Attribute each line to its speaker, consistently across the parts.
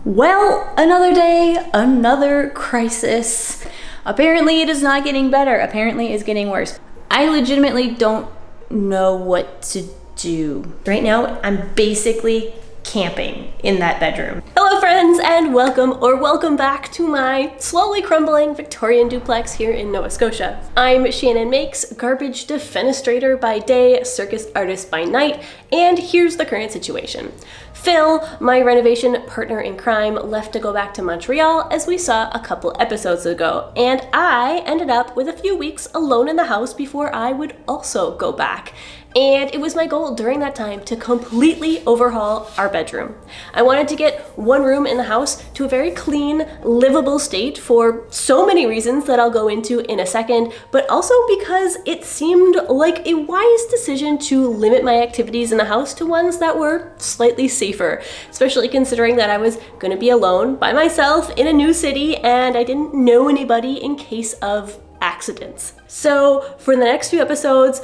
Speaker 1: Well, another day, another crisis. Apparently it is not getting better. Apparently it's getting worse. I legitimately don't know what to do. Right now, I'm basically camping in that bedroom.
Speaker 2: Hello friends, and welcome back to my slowly crumbling Victorian duplex here in Nova Scotia. I'm Shannon Makes, garbage defenestrator by day, circus artist by night, and here's the current situation. Phil, my renovation partner in crime, left to go back to Montreal as we saw a couple episodes ago, and I ended up with a few weeks alone in the house before I would also go back. And it was my goal during that time to completely overhaul our bedroom. I wanted to get one room in the house to a very clean, livable state for so many reasons that I'll go into in a second, but also because it seemed like a wise decision to limit my activities in the house to ones that were slightly safer, especially considering that I was going to be alone by myself in a new city and I didn't know anybody in case of accidents. So for the next few episodes,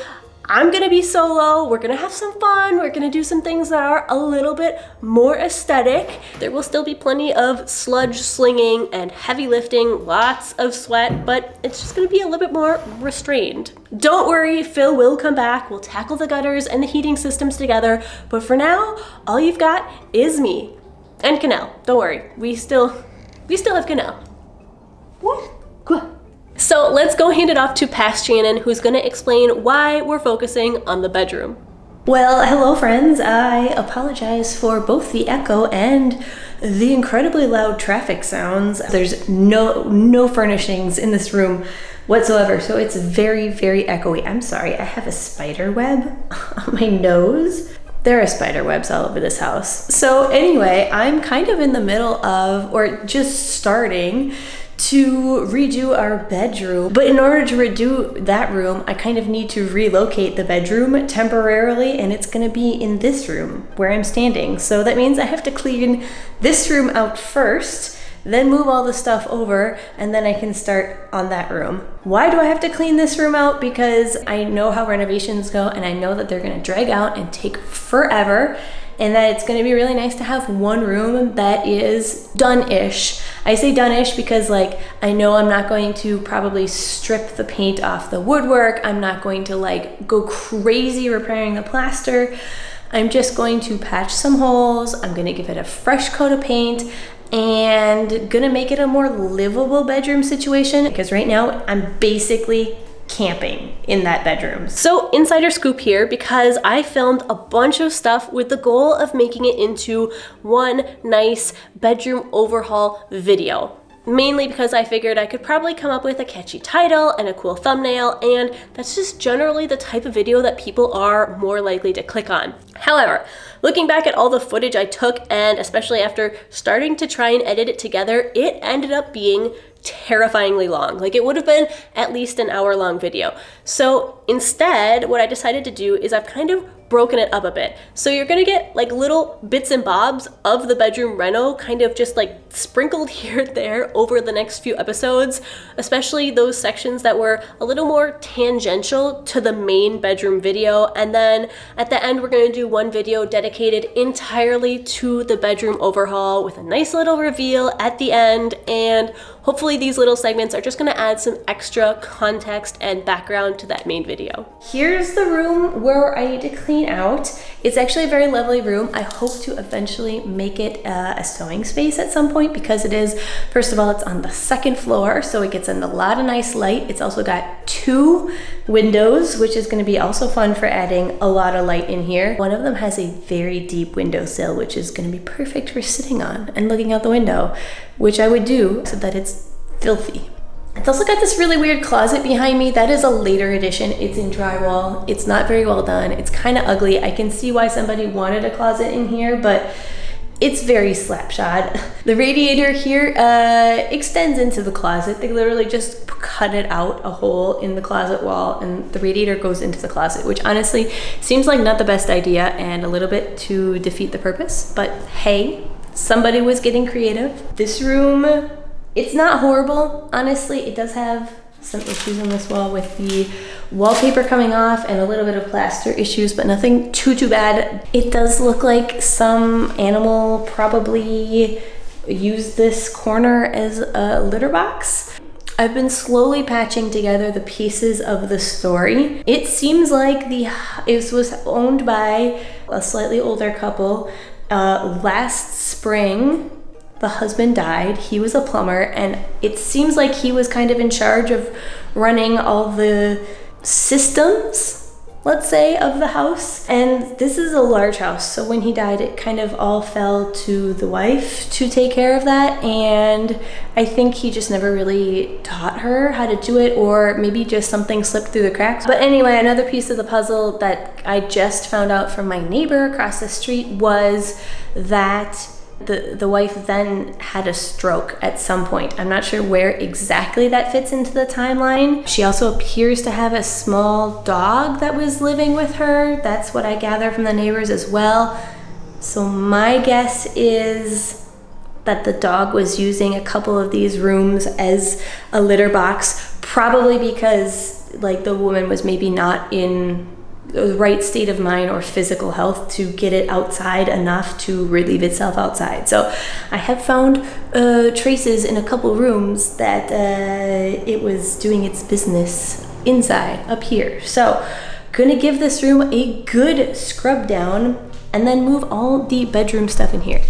Speaker 2: I'm gonna be solo, we're gonna have some fun, we're gonna do some things that are a little bit more aesthetic. There will still be plenty of sludge slinging and heavy lifting, lots of sweat, but it's just gonna be a little bit more restrained. Don't worry, Phil will come back, we'll tackle the gutters and the heating systems together, but for now, all you've got is me. And Canal, don't worry, we still have Canal. What? So let's go hand it off to past Shannon, who's gonna explain why we're focusing on the bedroom.
Speaker 1: Well, hello friends. I apologize for both the echo and the incredibly loud traffic sounds. There's no furnishings in this room whatsoever, so it's very, very echoey. I'm sorry, I have a spider web on my nose. There are spider webs all over this house. So anyway, I'm kind of in the middle of, or just starting to redo our bedroom. But in order to redo that room, I kind of need to relocate the bedroom temporarily, and it's gonna be in this room where I'm standing. So that means I have to clean this room out first, then move all the stuff over, and then I can start on that room. Why do I have to clean this room out? Because I know how renovations go, and I know that they're gonna drag out and take forever, and that it's gonna be really nice to have one room that is done-ish. I say done-ish because I know I'm not going to probably strip the paint off the woodwork. I'm not going to go crazy repairing the plaster. I'm just going to patch some holes. I'm gonna give it a fresh coat of paint and gonna make it a more livable bedroom situation, because right now I'm basically camping in that bedroom.
Speaker 2: So insider scoop here, because I filmed a bunch of stuff with the goal of making it into one nice bedroom overhaul video. Mainly because I figured I could probably come up with a catchy title and a cool thumbnail, and that's just generally the type of video that people are more likely to click on. However, looking back at all the footage I took, and especially after starting to try and edit it together, it ended up being terrifyingly long. It would have been at least an hour-long video. So instead, what I decided to do is I've kind of broken it up a bit. So you're gonna get little bits and bobs of the bedroom reno kind of just sprinkled here and there over the next few episodes, especially those sections that were a little more tangential to the main bedroom video. And then at the end, we're gonna do one video dedicated entirely to the bedroom overhaul with a nice little reveal at the end. And hopefully these little segments are just gonna add some extra context and background to that main video.
Speaker 1: Here's the room where I need to clean out. It's actually a very lovely room. I hope to eventually make it a sewing space at some point, because it is, first of all, it's on the second floor, so it gets in a lot of nice light. It's also got 2 windows, which is gonna be also fun for adding a lot of light in here. One of them has a very deep windowsill, which is gonna be perfect for sitting on and looking out the window, which I would do so that it's filthy. It's also got this really weird closet behind me. That is a later addition. It's in drywall. It's not very well done. It's kind of ugly. I can see why somebody wanted a closet in here, but it's very slapshod. The radiator here extends into the closet. They literally just cut it out, a hole in the closet wall, and the radiator goes into the closet, which honestly seems like not the best idea and a little bit to defeat the purpose. But hey, somebody was getting creative. This room, it's not horrible. Honestly, it does have some issues on this wall with the wallpaper coming off and a little bit of plaster issues, but nothing too bad. It does look like some animal probably use this corner as a litter box. I've been slowly patching together the pieces of the story. It seems like it was owned by a slightly older couple. Last spring, the husband died. He was a plumber, and it seems like he was kind of in charge of running all the systems, let's say, of the house. And this is a large house, so when he died, it kind of all fell to the wife to take care of that. And I think he just never really taught her how to do it, or maybe just something slipped through the cracks. But anyway, another piece of the puzzle that I just found out from my neighbor across the street was that the wife then had a stroke at some point. I'm not sure where exactly that fits into the timeline. She also appears to have a small dog that was living with her. That's what I gather from the neighbors as well. So my guess is that the dog was using a couple of these rooms as a litter box, probably because like the woman was maybe not in the right state of mind or physical health to get it outside enough to relieve itself outside. So I have found traces in a couple rooms that it was doing its business inside up here. So gonna give this room a good scrub down and then move all the bedroom stuff in here.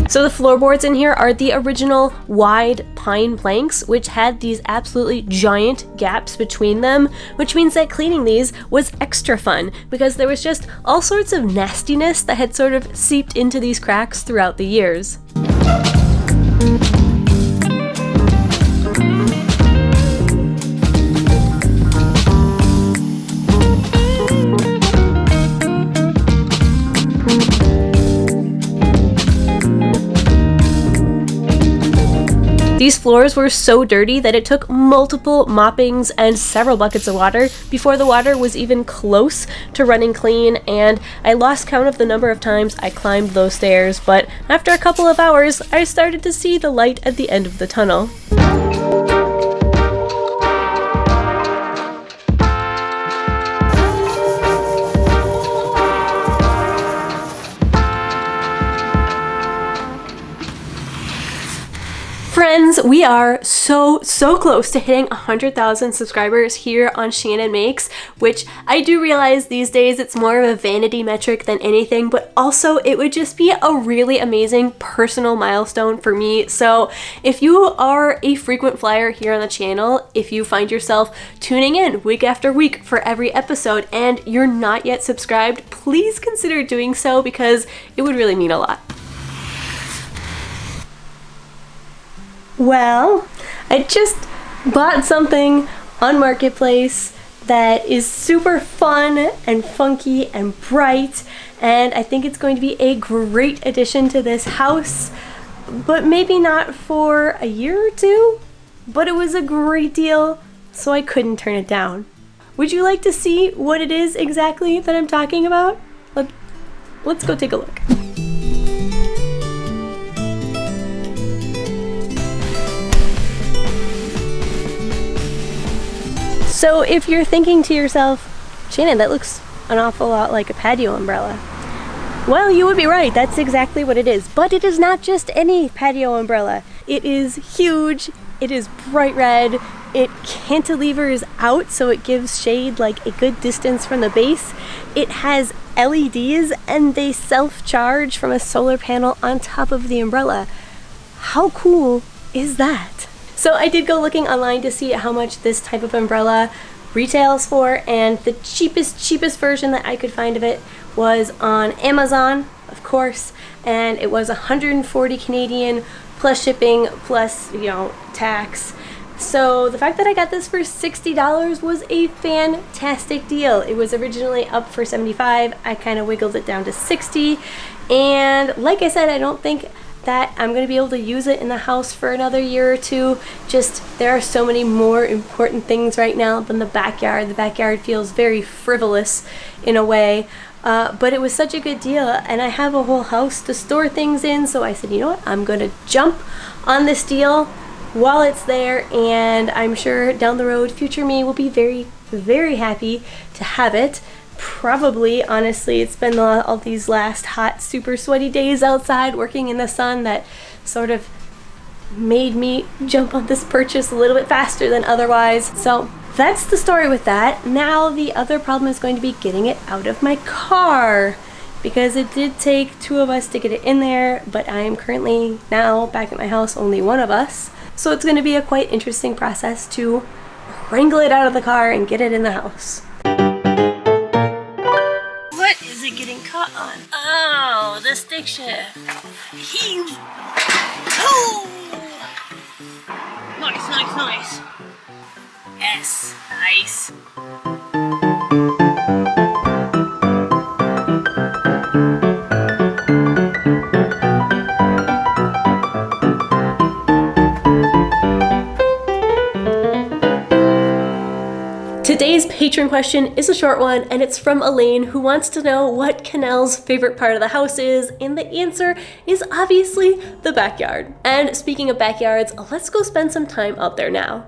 Speaker 2: So the floorboards in here are the original wide pine planks, which had these absolutely giant gaps between them, which means that cleaning these was extra fun because there was just all sorts of nastiness that had sort of seeped into these cracks throughout the years. These floors were so dirty that it took multiple moppings and several buckets of water before the water was even close to running clean, and I lost count of the number of times I climbed those stairs, but after a couple of hours, I started to see the light at the end of the tunnel. Friends, we are so close to hitting 100,000 subscribers here on Shannon Makes, which I do realize these days it's more of a vanity metric than anything, but also it would just be a really amazing personal milestone for me. So if you are a frequent flyer here on the channel, if you find yourself tuning in week after week for every episode and you're not yet subscribed, please consider doing so because it would really mean a lot. Well, I just bought something on Marketplace that is super fun and funky and bright, and I think it's going to be a great addition to this house, but maybe not for a year or two, but it was a great deal, so I couldn't turn it down. Would you like to see what it is exactly that I'm talking about? Let's go take a look. So if you're thinking to yourself, Shannon, that looks an awful lot like a patio umbrella. Well, you would be right, that's exactly what it is. But it is not just any patio umbrella. It is huge, it is bright red, it cantilevers out so it gives shade like a good distance from the base. It has LEDs and they self-charge from a solar panel on top of the umbrella. How cool is that? So I did go looking online to see how much this type of umbrella retails for, and the cheapest version that I could find of it was on Amazon, of course, and it was 140 Canadian plus shipping plus, tax. So the fact that I got this for $60 was a fantastic deal. It was originally up for $75. I kind of wiggled it down to $60, and like I said, I don't think that I'm going to be able to use it in the house for another year or two. Just there are so many more important things right now than the backyard. The backyard feels very frivolous in a way, but it was such a good deal, and I have a whole house to store things in, so I said, you know what, I'm gonna jump on this deal while it's there, and I'm sure down the road future me will be very, very happy to have it. Probably, honestly, it's been all these last hot, super sweaty days outside working in the sun that sort of made me jump on this purchase a little bit faster than otherwise. So that's the story with that. Now the other problem is going to be getting it out of my car, because it did take 2 of us to get it in there, but I am currently now back at my house, only 1 of us. So it's going to be a quite interesting process to wrangle it out of the car and get it in the house. What is it getting caught on? Oh, the stick shift. Heave. Oh! Nice, nice, nice. Yes, nice. Today's patron question is a short one, and it's from Elaine, who wants to know what Canel's favorite part of the house is, and the answer is obviously the backyard. And speaking of backyards, let's go spend some time out there now.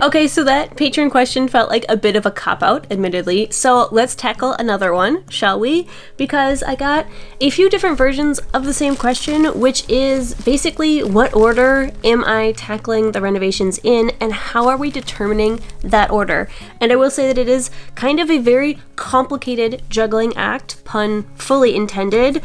Speaker 2: Okay, so that patron question felt like a bit of a cop-out, admittedly, so let's tackle another one, shall we? Because I got a few different versions of the same question, which is basically, what order am I tackling the renovations in, and how are we determining that order? And I will say that it is kind of a very complicated juggling act, pun fully intended.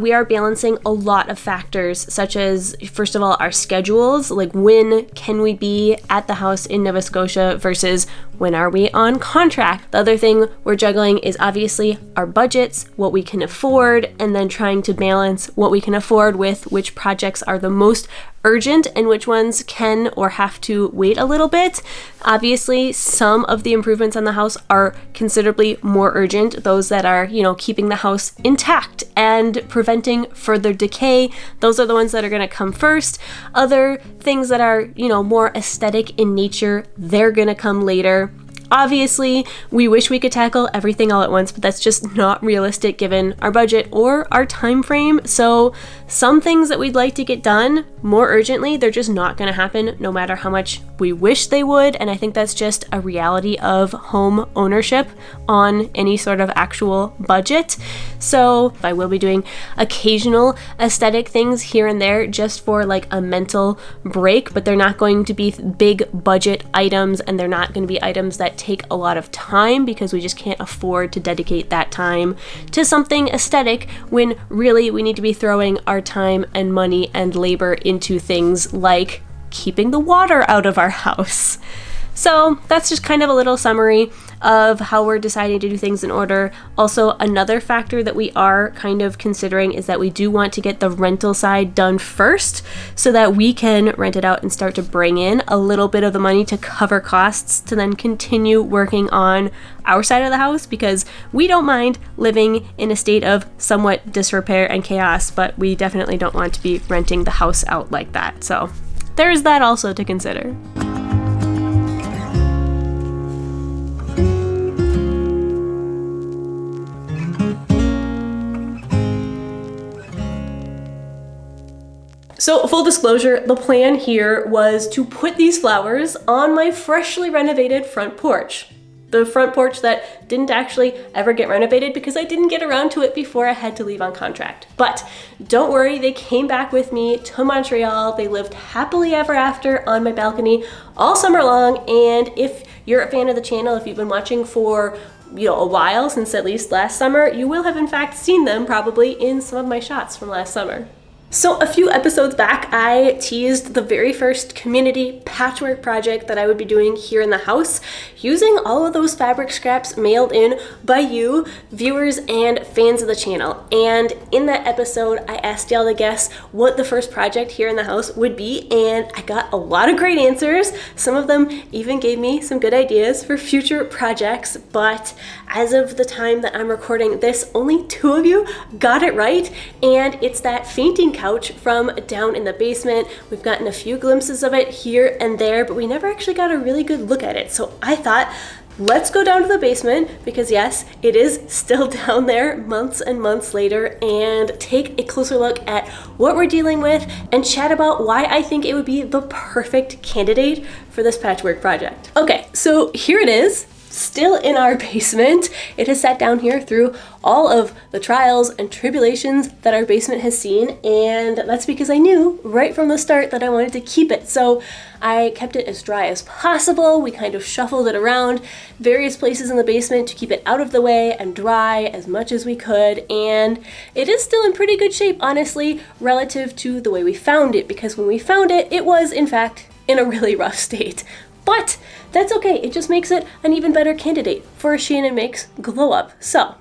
Speaker 2: We are balancing a lot of factors, such as, first of all, our schedules, like when can we be at the house in Nova Scotia versus when are we on contract. The other thing we're juggling is obviously our budgets, what we can afford, and then trying to balance what we can afford with which projects are the most urgent and which ones can or have to wait a little bit. Obviously, some of the improvements on the house are considerably more urgent. Those that are, keeping the house intact and preventing further decay, those are the ones that are going to come first. Other things that are, more aesthetic in nature, they're going to come later. Obviously, we wish we could tackle everything all at once, but that's just not realistic given our budget or our time frame. So some things that we'd like to get done more urgently, they're just not going to happen no matter how much we wish they would. And I think that's just a reality of home ownership on any sort of actual budget. So I will be doing occasional aesthetic things here and there just for like a mental break, but they're not going to be big budget items, and they're not going to be items that take a lot of time, because we just can't afford to dedicate that time to something aesthetic when really we need to be throwing our time and money and labor into things like keeping the water out of our house. So that's just kind of a little summary of how we're deciding to do things in order. Also, another factor that we are kind of considering is that we do want to get the rental side done first so that we can rent it out and start to bring in a little bit of the money to cover costs to then continue working on our side of the house, because we don't mind living in a state of somewhat disrepair and chaos, but we definitely don't want to be renting the house out like that. So there's that also to consider. So full disclosure, the plan here was to put these flowers on my freshly renovated front porch. The front porch that didn't actually ever get renovated because I didn't get around to it before I had to leave on contract. But don't worry, they came back with me to Montreal. They lived happily ever after on my balcony all summer long. And if you're a fan of the channel, if you've been watching for a while, since at least last summer, you will have in fact seen them probably in some of my shots from last summer. So a few episodes back, I teased the very first community patchwork project that I would be doing here in the house, using all of those fabric scraps mailed in by you, viewers and fans of the channel. And in that episode, I asked y'all to guess what the first project here in the house would be, and I got a lot of great answers. Some of them even gave me some good ideas for future projects, but as of the time that I'm recording this, only 2 of you got it right, and it's that fainting couch from down in the basement. We've gotten a few glimpses of it here and there, but we never actually got a really good look at it. So I thought, let's go down to the basement, because yes, it is still down there months and months later, and take a closer look at what we're dealing with and chat about why I think it would be the perfect candidate for this patchwork project. Okay, so here it is. Still in our basement. It has sat down here through all of the trials and tribulations that our basement has seen, and that's because I knew right from the start that I wanted to keep it. So I kept it as dry as possible. We kind of shuffled it around various places in the basement to keep it out of the way and dry as much as we could, and it is still in pretty good shape, honestly, relative to the way we found it, because when we found it, it was in fact in a really rough state. But that's okay, it just makes it an even better candidate for a She and Makes glow up. So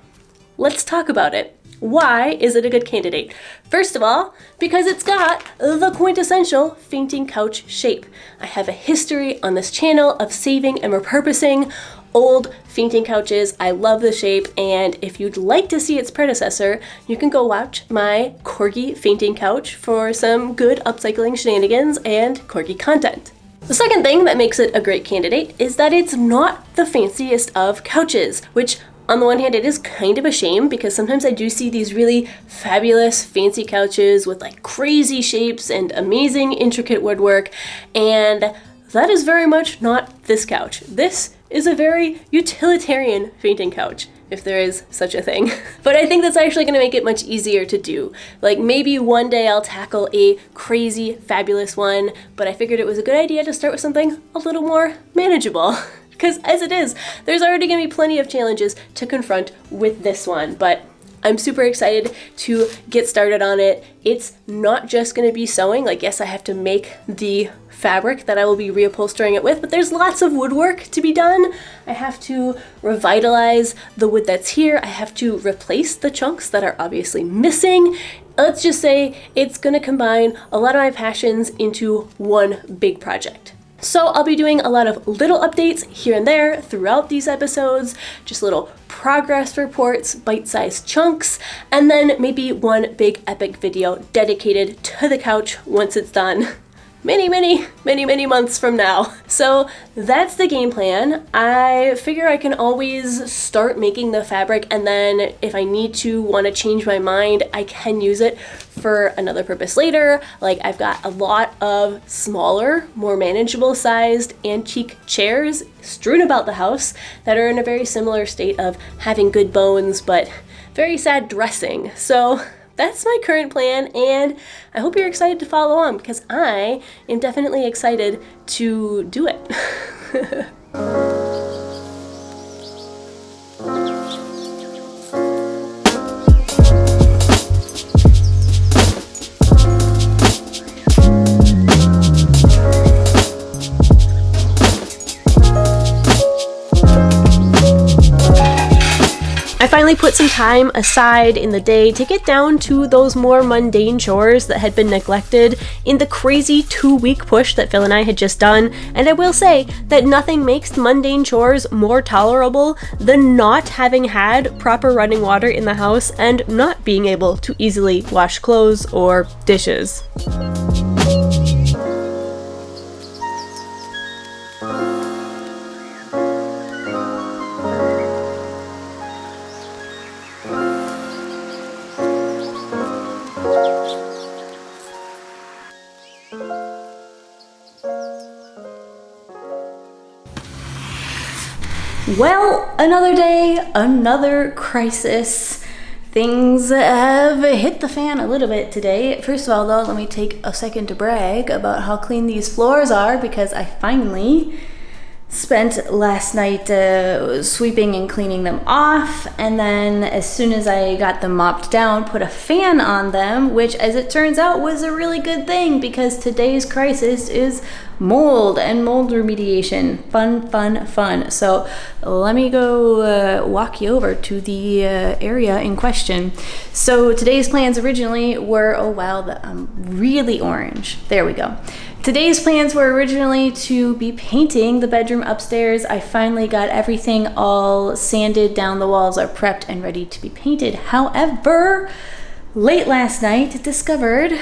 Speaker 2: let's talk about it. Why is it a good candidate? First of all, because it's got the quintessential fainting couch shape. I have a history on this channel of saving and repurposing old fainting couches. I love the shape, and if you'd like to see its predecessor, you can go watch my corgi fainting couch for some good upcycling shenanigans and corgi content. The second thing that makes it a great candidate is that it's not the fanciest of couches, which on the one hand, it is kind of a shame, because sometimes I do see these really fabulous fancy couches with like crazy shapes and amazing intricate woodwork, and that is very much not this couch. This is a very utilitarian fainting couch, if there is such a thing. But I think that's actually gonna make it much easier to do. Like maybe one day I'll tackle a crazy, fabulous one, but I figured it was a good idea to start with something a little more manageable. Because as it is, there's already gonna be plenty of challenges to confront with this one, but I'm super excited to get started on it. It's not just gonna be sewing. Like, yes, I have to make the fabric that I will be reupholstering it with, but there's lots of woodwork to be done. I have to revitalize the wood that's here. I have to replace the chunks that are obviously missing. Let's just say it's gonna combine a lot of my passions into one big project. So I'll be doing a lot of little updates here and there throughout these episodes, just little progress reports, bite-sized chunks, and then maybe one big epic video dedicated to the couch once it's done. Many months from now. So that's the game plan. I figure I can always start making the fabric, and then if I need to want to change my mind, I can use it for another purpose later. Like, I've got a lot of smaller, more manageable sized antique chairs strewn about the house that are in a very similar state of having good bones but very sad dressing. So that's my current plan, and I hope you're excited to follow on, because I am definitely excited to do it. I finally put some time aside in the day to get down to those more mundane chores that had been neglected in the crazy 2-week push that Phil and I had just done, and I will say that nothing makes mundane chores more tolerable than not having had proper running water in the house and not being able to easily wash clothes or dishes.
Speaker 1: Well, another day, another crisis. Things have hit the fan a little bit today. First of all, though, let me take a second to brag about how clean these floors are, because I finally Spent last night sweeping and cleaning them off, and then as soon as I got them mopped down, put a fan on them, which as it turns out was a really good thing because today's crisis is mold and mold remediation. Fun. So let me go walk you over to the area in question. So today's plans originally were, oh wow, really orange. There we go. Today's plans were originally to be painting the bedroom upstairs. I finally got everything all sanded down. The walls are prepped and ready to be painted. However, late last night discovered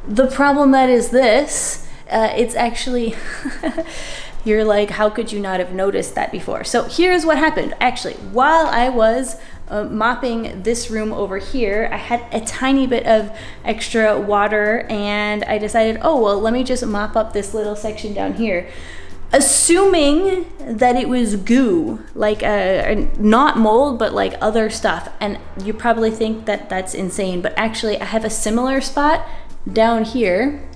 Speaker 1: the problem that is this. It's actually, you're like, how could you not have noticed that before? So here's what happened. Actually, while I was mopping this room over here, I had a tiny bit of extra water and I decided, oh, well, let me just mop up this little section down here. Assuming that it was goo, like not mold, but like other stuff. And you probably think that that's insane, but actually I have a similar spot down here,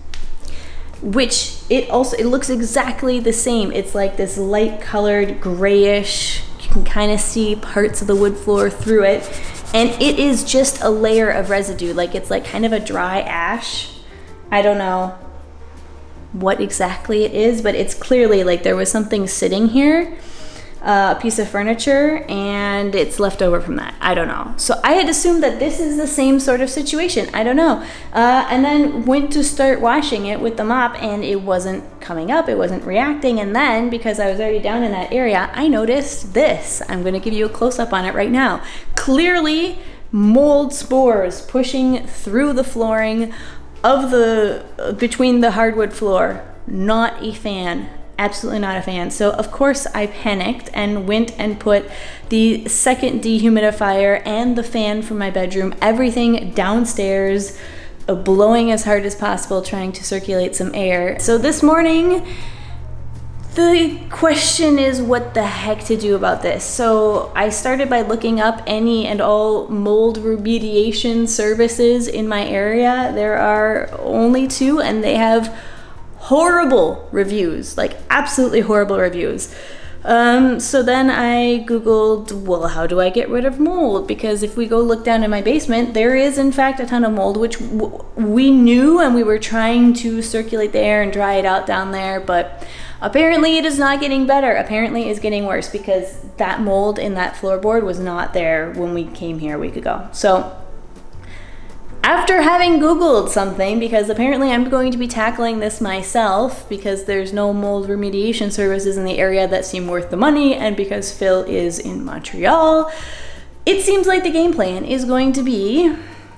Speaker 1: which it looks exactly the same. It's like this light colored grayish, you can kind of see parts of the wood floor through it, and it is just a layer of residue. Like it's like kind of a dry ash. I don't know what exactly it is, but it's clearly like there was something sitting here, a piece of furniture, and it's left over from that. I don't know. So I had assumed that this is the same sort of situation. I don't know. And then went to start washing it with the mop and it wasn't coming up. It wasn't reacting. And then because I was already down in that area, I noticed this. I'm going to give you a close-up on it right now. Clearly mold spores pushing through the flooring of between the hardwood floor. Not a fan. Absolutely not a fan. So of course I panicked and went and put the second dehumidifier and the fan from my bedroom, everything downstairs, blowing as hard as possible, trying to circulate some air. So this morning, the question is what the heck to do about this. So I started by looking up any and all mold remediation services in my area. There are only 2 and they have horrible reviews, like absolutely horrible reviews. So then I Googled, well, how do I get rid of mold? Because if we go look down in my basement, there is in fact a ton of mold, which we knew, and we were trying to circulate the air and dry it out down there, but apparently it is not getting better. Apparently it's getting worse because that mold in that floorboard was not there when we came here a week ago. So after having Googled something, because apparently I'm going to be tackling this myself because there's no mold remediation services in the area that seem worth the money, and because Phil is in Montreal, it seems like the game plan is going to be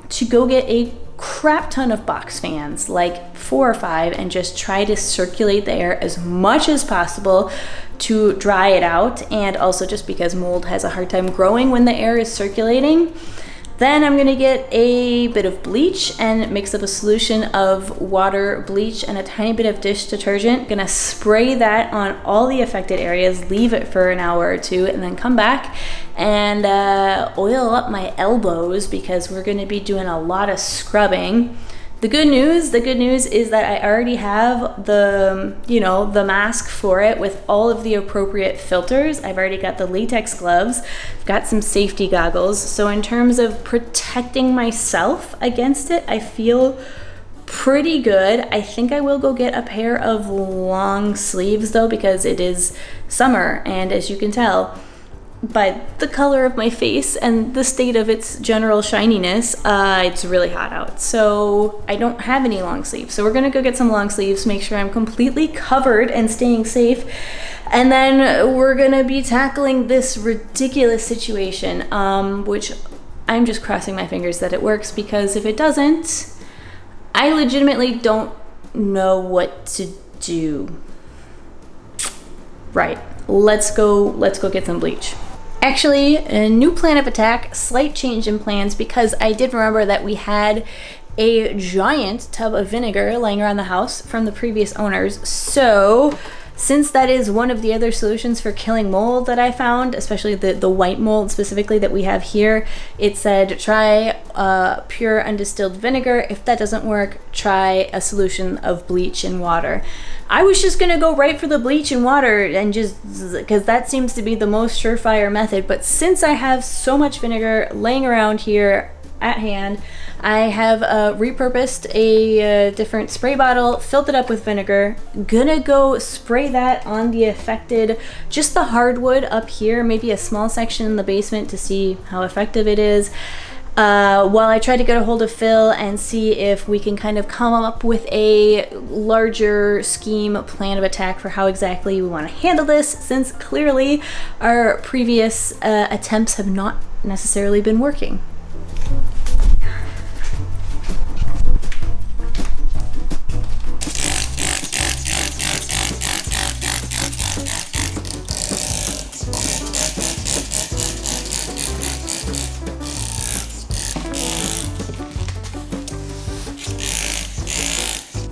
Speaker 1: to go get a crap ton of box fans, like 4 or 5, and just try to circulate the air as much as possible to dry it out, and also just because mold has a hard time growing when the air is circulating. Then I'm gonna get a bit of bleach and mix up a solution of water, bleach, and a tiny bit of dish detergent. Gonna spray that on all the affected areas, leave it for an hour or 2, and then come back and oil up my elbows because we're gonna be doing a lot of scrubbing. The good news is that I already have the mask for it with all of the appropriate filters. I've already got the latex gloves, I've got some safety goggles. So in terms of protecting myself against it, I feel pretty good. I think I will go get a pair of long sleeves though, because it is summer, and as you can tell by the color of my face and the state of its general shininess, it's really hot out. So I don't have any long sleeves. So we're gonna go get some long sleeves, make sure I'm completely covered and staying safe. And then we're gonna be tackling this ridiculous situation, which I'm just crossing my fingers that it works, because if it doesn't, I legitimately don't know what to do. Right, let's go get some bleach. Actually, a new plan of attack, slight change in plans, because I did remember that we had a giant tub of vinegar laying around the house from the previous owners. So Since that is one of the other solutions for killing mold that I found, especially the white mold specifically that we have here, it said try pure undistilled vinegar. If that doesn't work, try a solution of bleach and water. I was just gonna go right for the bleach and water and just, because that seems to be the most surefire method. But since I have so much vinegar laying around here at hand, I have repurposed a different spray bottle, filled it up with vinegar. Gonna go spray that on the affected, just the hardwood up here, maybe a small section in the basement to see how effective it is. While I try to get a hold of Phil and see if we can kind of come up with a larger scheme plan of attack for how exactly we want to handle this, since clearly our previous attempts have not necessarily been working.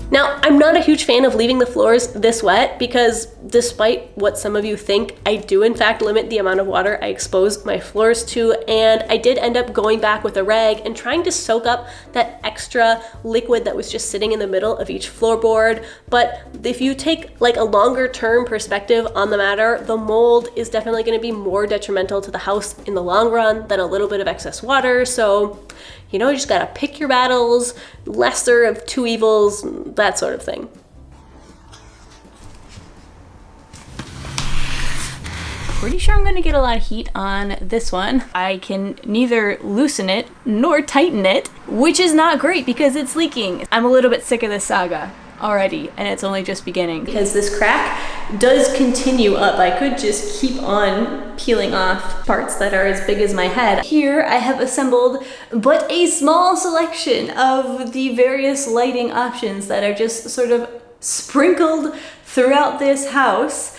Speaker 2: Now, I'm not a huge fan of leaving the floors this wet because despite what some of you think, I do in fact limit the amount of water I expose my floors to, and I did end up going back with a rag and trying to soak up that extra liquid that was just sitting in the middle of each floorboard. But if you take like a longer term perspective on the matter, the mold is definitely going to be more detrimental to the house in the long run than a little bit of excess water. So, you know, you just gotta pick your battles, lesser of two evils, that sort of thing.
Speaker 1: Pretty sure I'm gonna get a lot of heat on this one. I can neither loosen it nor tighten it, which is not great because it's leaking. I'm a little bit sick of this saga already, and it's only just beginning. Because this crack does continue up. I could just keep on peeling off parts that are as big as my head. Here I have assembled but a small selection of the various lighting options that are just sort of sprinkled throughout this house.